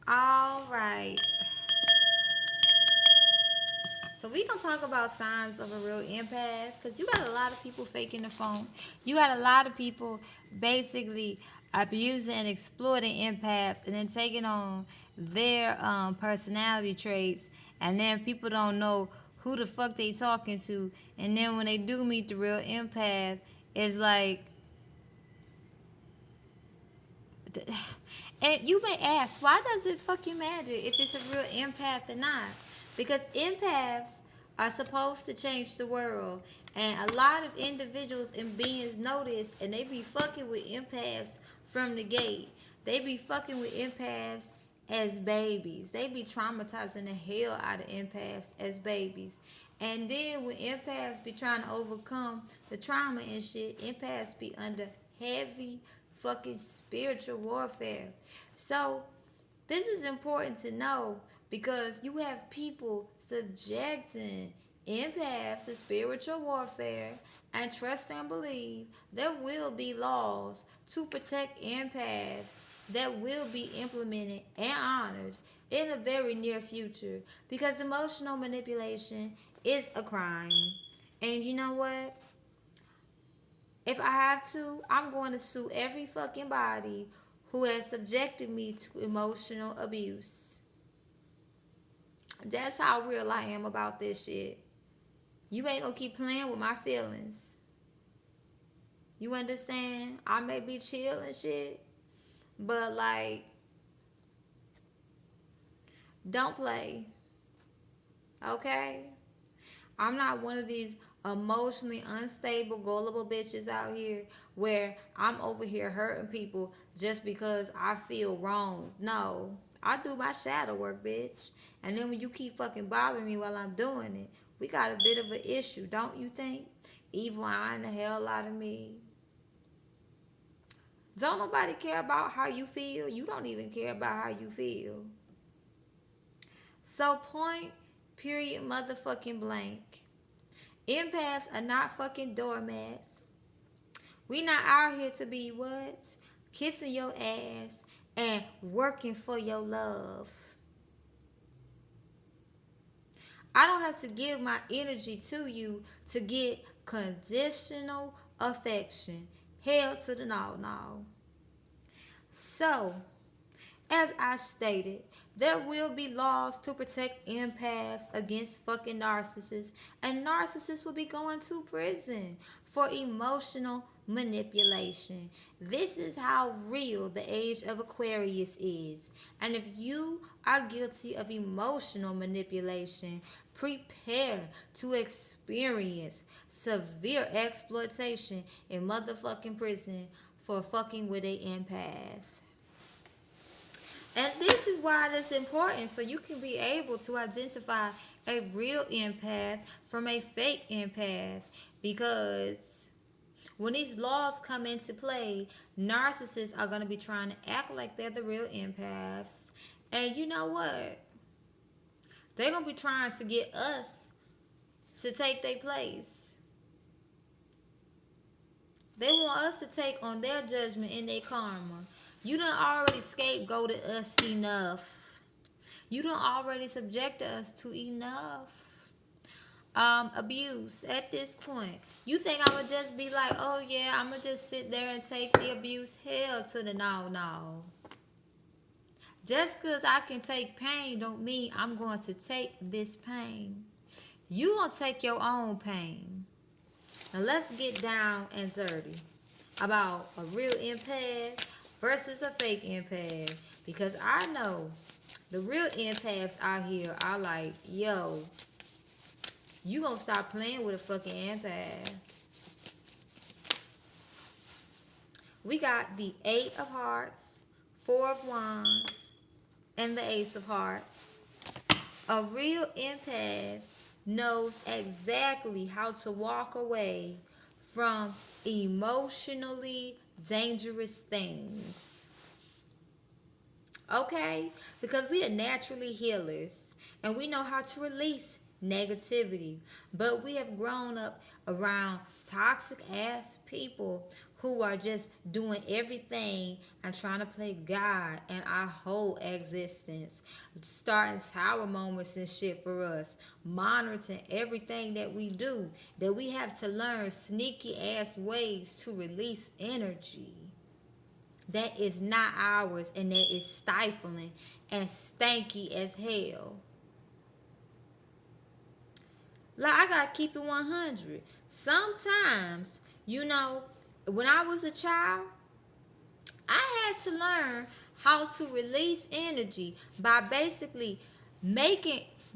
All right. So we gonna talk about signs of a real empath, because you got a lot of people faking the phone. You got a lot of people basically abusing and exploiting empaths, and then taking on their personality traits, and then people don't know who the fuck they talking to, and then when they do meet the real empath, it's like. And you may ask, why does it fucking matter if it's a real empath or not? Because empaths are supposed to change the world. And a lot of individuals and beings know this, and they be fucking with empaths from the gate. They be fucking with empaths as babies. They be traumatizing the hell out of empaths as babies. And then when empaths be trying to overcome the trauma and shit, empaths be under heavy fucking spiritual warfare. So this is important to know, because you have people subjecting empaths to spiritual warfare, and trust and believe there will be laws to protect empaths that will be implemented and honored in the very near future, because emotional manipulation is a crime. And you know what? If I have to, I'm going to sue every fucking body who has subjected me to emotional abuse. That's how real I am about this shit. You ain't gonna keep playing with my feelings. You understand? I may be chill and shit, but like, don't play. Okay? I'm not one of these emotionally unstable, gullible bitches out here where I'm over here hurting people just because I feel wrong. No. I do my shadow work, bitch. And then when you keep fucking bothering me while I'm doing it, we got a bit of an issue, don't you think? Evil eyeing the hell out of me. Don't nobody care about how you feel. You don't even care about how you feel. So point, period, motherfucking blank. Empaths are not fucking doormats. We not out here to be what? Kissing your ass and working for your love. I don't have to give my energy to you to get conditional affection. Hell to the no. So, as I stated, there will be laws to protect empaths against fucking narcissists, and narcissists will be going to prison for emotional manipulation. This is how real the age of Aquarius is. And if you are guilty of emotional manipulation, prepare to experience severe exploitation in motherfucking prison for fucking with a empath. And this is why it's important, so you can be able to identify a real empath from a fake empath. Because when these laws come into play, narcissists are going to be trying to act like they're the real empaths. And you know what? They're going to be trying to get us to take their place. They want us to take on their judgment and their karma. You done already scapegoated us enough. You done already subjected us to enough abuse at this point. You think I'ma just be like, oh yeah, I'ma just sit there and take the abuse? Hell to the no. Just because I can take pain don't mean I'm going to take this pain. You gonna take your own pain. Now let's get down and dirty about a real empath versus a fake empath. Because I know the real empaths out here are like, yo, you gonna stop playing with a fucking empath. We got the 8 of Hearts, 4 of Wands, and the Ace of Hearts. A real empath knows exactly how to walk away from emotionally dangerous things. Okay? Because we are naturally healers, and we know how to release negativity. But we have grown up around toxic ass people who are just doing everything and trying to play God in our whole existence, starting tower moments and shit for us, monitoring everything that we do, that we have to learn sneaky ass ways to release energy that is not ours and that is stifling and stanky as hell. Like, I gotta keep it 100. Sometimes, when I was a child, I had to learn how to release energy by basically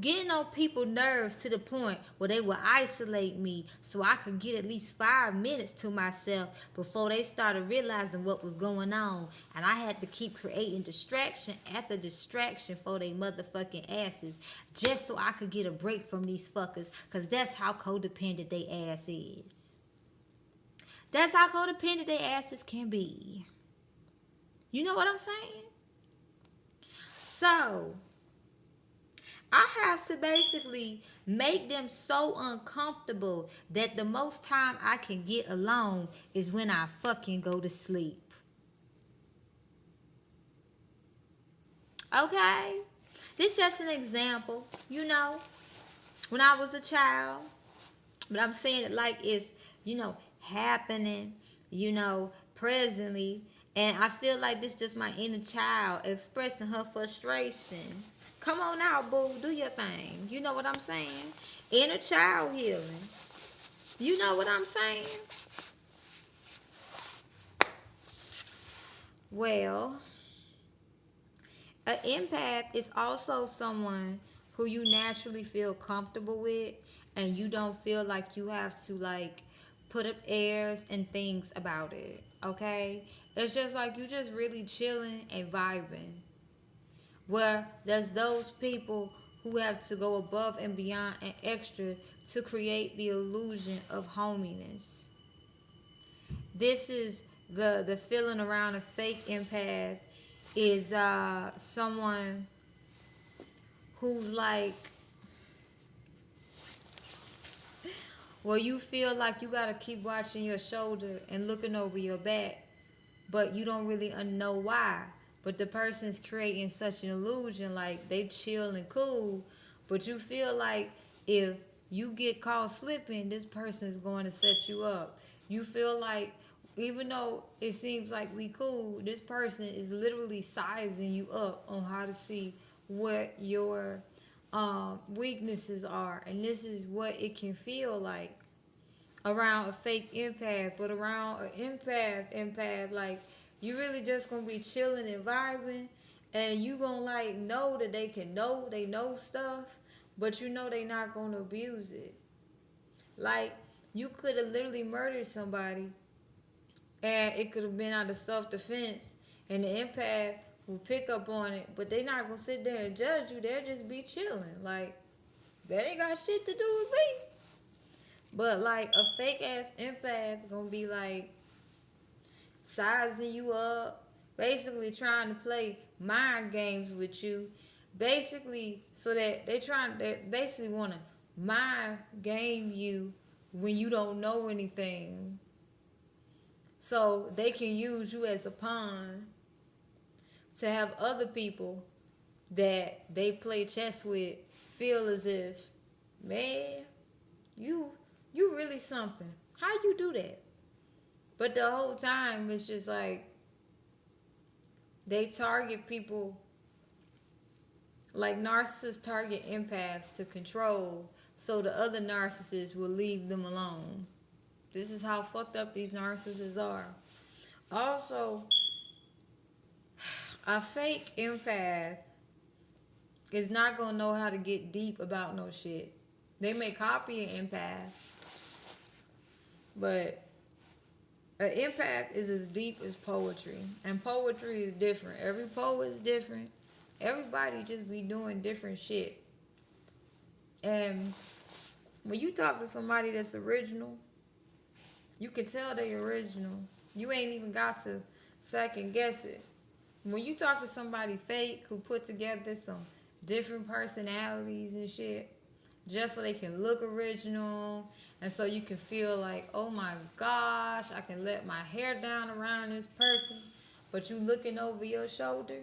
getting on people's nerves to the point where they would isolate me so I could get at least 5 minutes to myself before they started realizing what was going on. And I had to keep creating distraction after distraction for they motherfucking asses just so I could get a break from these fuckers, because that's how codependent they ass is. That's how codependent they asses can be. You know what I'm saying? So I have to basically make them so uncomfortable that the most time I can get alone is when I fucking go to sleep. Okay? This is just an example, when I was a child. But I'm saying it like it's, happening, presently. And I feel like this is just my inner child expressing her frustration. Come on out, boo. Do your thing. You know what I'm saying? Inner child healing. You know what I'm saying? Well, an empath is also someone who you naturally feel comfortable with, and you don't feel like you have to, put up airs and things about it. Okay? It's just like you just really chilling and vibing. Where there's those people who have to go above and beyond and extra to create the illusion of hominess. This is the feeling around a fake empath is someone who's like, well, you feel like you gotta keep watching your shoulder and looking over your back, but you don't really know why. But the person's creating such an illusion, like they chill and cool, but you feel like if you get caught slipping, this person is going to set you up. You feel like even though it seems like we cool, this person is literally sizing you up on how to see what your weaknesses are, and this is what it can feel like around a fake empath. But around an empath, like, you really just gonna be chilling and vibing, and you gonna know that they know stuff, but they not gonna abuse it. Like, you could have literally murdered somebody, and it could have been out of self-defense, and the empath will pick up on it, but they not gonna sit there and judge you. They'll just be chilling. Like, that ain't got shit to do with me. But a fake ass empath gonna be sizing you up, basically trying to play mind games with you, basically so that they basically want to mind game you when you don't know anything, so they can use you as a pawn to have other people that they play chess with feel as if, man, you really something. How you do that? But the whole time it's just like they target people, like narcissists target empaths to control, so the other narcissists will leave them alone. This is how fucked up these narcissists are. Also, a fake empath is not gonna know how to get deep about no shit. They may copy an empath, but an empath is as deep as poetry, and poetry is different. Every poet is different. Everybody just be doing different shit. And when you talk to somebody that's original, you can tell they original. You ain't even got to second guess it. When you talk to somebody fake who put together some different personalities and shit, just so they can look original, and so you can feel like, oh my gosh, I can let my hair down around this person, but you looking over your shoulder.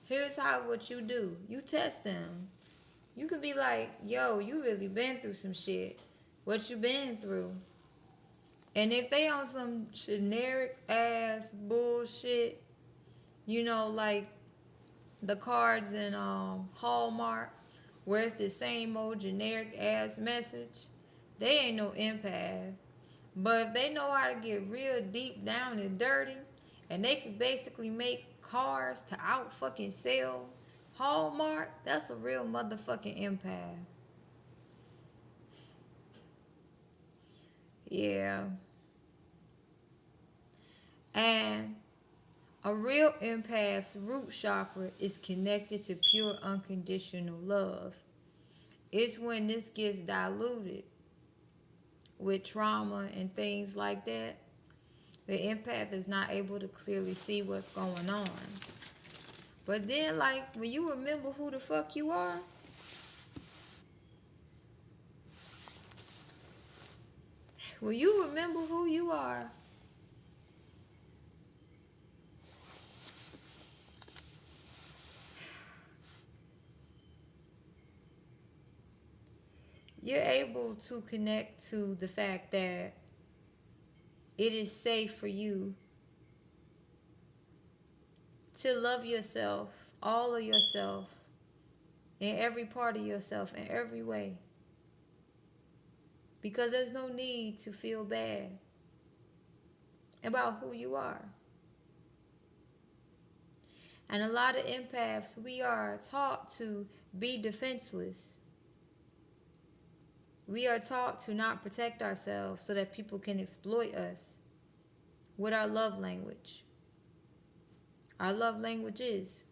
Here's what you do. You test them. You could be like, yo, you really been through some shit. What you been through? And if they on some generic ass bullshit, like the cards in Hallmark, where it's the same old generic ass message, they ain't no empath. But if they know how to get real deep down and dirty, and they can basically make cards to out fucking sell Hallmark, that's a real motherfucking empath. Yeah. And a real empath's root chakra is connected to pure unconditional love. It's when this gets diluted with trauma and things like that, the empath is not able to clearly see what's going on. But then, like, when you remember who the fuck you are, you're able to connect to the fact that it is safe for you to love yourself, all of yourself, in every part of yourself, in every way. Because there's no need to feel bad about who you are. And a lot of empaths, we are taught to be defenseless. We are taught to not protect ourselves so that people can exploit us with our love language. Our love language is.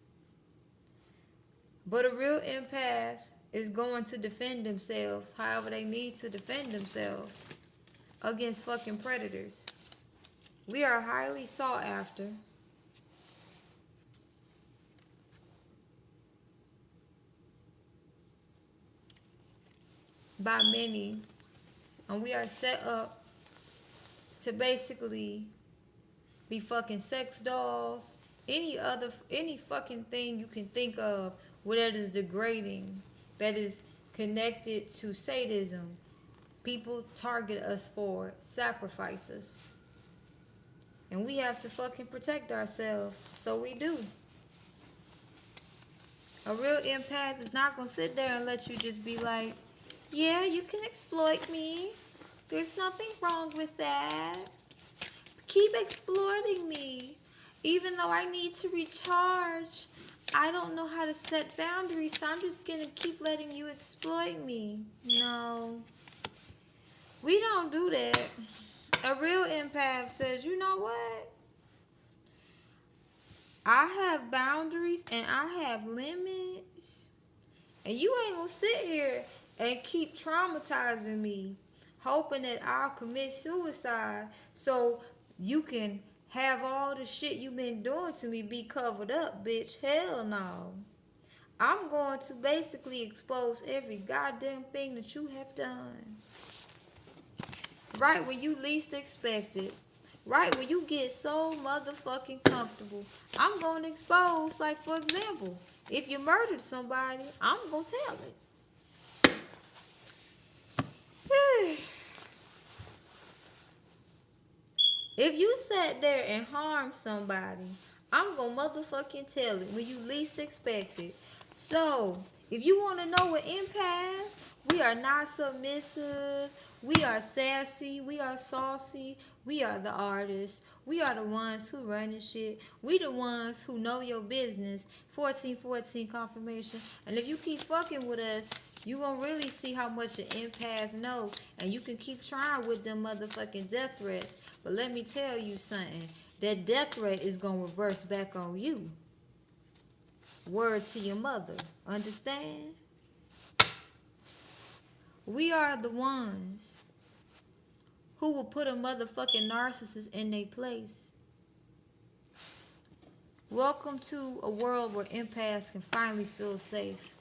But a real empath is going to defend themselves however they need to defend themselves against fucking predators. We are highly sought after. By many, and we are set up to basically be fucking sex dolls, any fucking thing you can think of where that is degrading, that is connected to sadism. People target us for sacrifices, and we have to fucking protect ourselves, so we do. A real empath is not gonna sit there and let you just be like, yeah, you can exploit me. There's nothing wrong with that. Keep exploiting me. Even though I need to recharge, I don't know how to set boundaries, so I'm just going to keep letting you exploit me. No. We don't do that. A real empath says, you know what? I have boundaries and I have limits. And you ain't going to sit here and keep traumatizing me, hoping that I'll commit suicide so you can have all the shit you've been doing to me be covered up, bitch. Hell no. I'm going to basically expose every goddamn thing that you have done. Right when you least expect it. Right when you get so motherfucking comfortable. I'm going to expose, like, for example, if you murdered somebody, I'm going to tell it. If you sat there and harmed somebody, I'm going to motherfucking tell it when you least expect it. So, if you want to know what empath, we are not submissive. We are sassy. We are saucy. We are the artists. We are the ones who run the shit. We the ones who know your business. 1414 confirmation. And if you keep fucking with us, you gonna really see how much an empath know. And you can keep trying with them motherfucking death threats. But let me tell you something. That death threat is gonna reverse back on you. Word to your mother. Understand? We are the ones who will put a motherfucking narcissist in their place. Welcome to a world where empaths can finally feel safe.